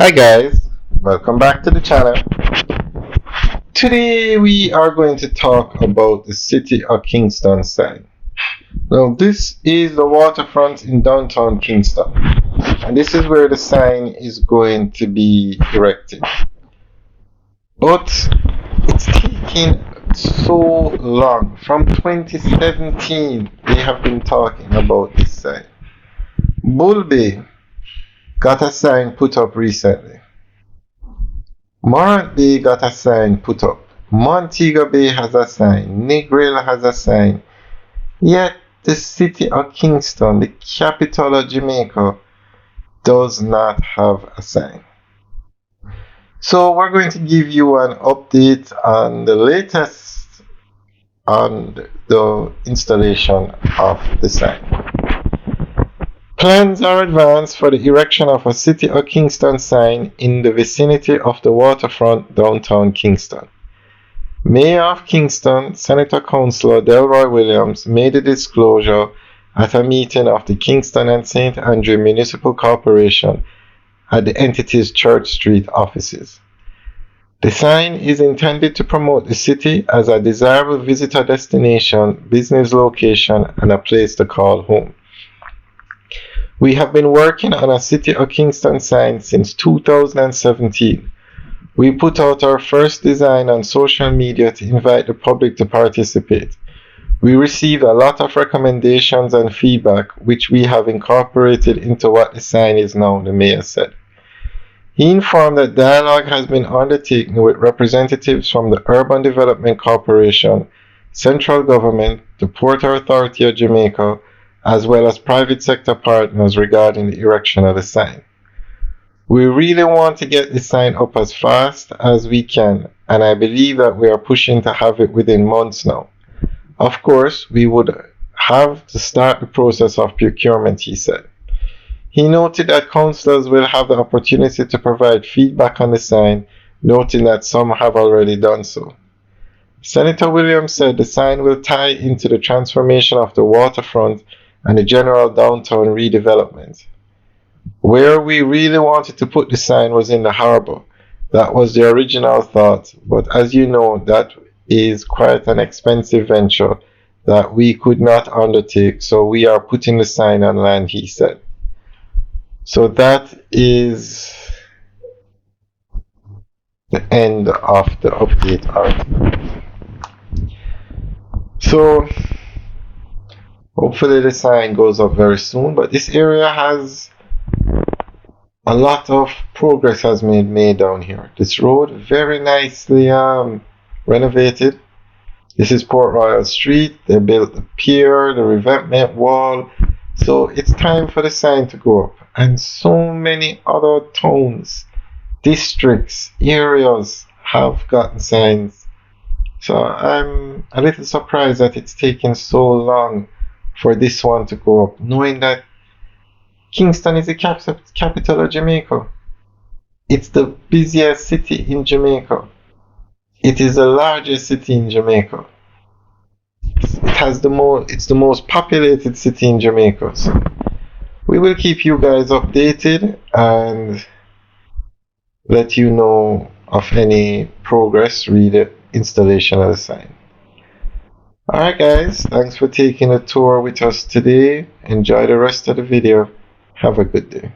Hi guys, welcome back to the channel. Today we are going to talk about the City of Kingston sign. Now this is the waterfront in downtown Kingston, and this is where the sign is going to be erected. But it's taking so long. From 2017 they have been talking about this sign. Bull Bay got a sign put up recently. Morant Bay got a sign put up. Montego Bay has a sign. Negril has a sign. Yet the City of Kingston, the capital of Jamaica, does not have a sign. So we're going to give you an update on the latest on the installation of the sign. Plans are advanced for the erection of a City of Kingston sign in the vicinity of the waterfront downtown Kingston. Mayor of Kingston, Senator Councillor Delroy Williams made the disclosure at a meeting of the Kingston and St. Andrew Municipal Corporation at the entity's Church Street offices. The sign is intended to promote the city as a desirable visitor destination, business location, and a place to call home. We have been working on a City of Kingston sign since 2017. We put out our first design on social media to invite the public to participate. We received a lot of recommendations and feedback, which we have incorporated into what the sign is now, the mayor said. He informed that dialogue has been undertaken with representatives from the Urban Development Corporation, central government, the Port Authority of Jamaica, as well as private sector partners regarding the erection of the sign. We really want to get the sign up as fast as we can, and I believe that we are pushing to have it within months now. Of course, we would have to start the process of procurement, he said. He noted that councillors will have the opportunity to provide feedback on the sign, noting that some have already done so. Senator Williams said the sign will tie into the transformation of the waterfront and the general downtown redevelopment. Where we really wanted to put the sign was in the harbour. That was the original thought, but as you know, that is quite an expensive venture that we could not undertake, so we are putting the sign on land, he said. So that is the end of the update article. So hopefully the sign goes up very soon, but this area has a lot of progress has been made down here. This road very nicely renovated. This is Port Royal Street. They built the pier, the revetment wall. So it's time for the sign to go up. And so many other towns, districts, areas have gotten signs. So I'm a little surprised that it's taken so long for this one to go up, knowing that Kingston is the capital of Jamaica. It's the busiest city in Jamaica. It is the largest city in Jamaica. It's the most populated city in Jamaica. So we will keep you guys updated and let you know of any progress re the installation of the sign. Alright guys, thanks for taking a tour with us today. Enjoy the rest of the video. Have a good day.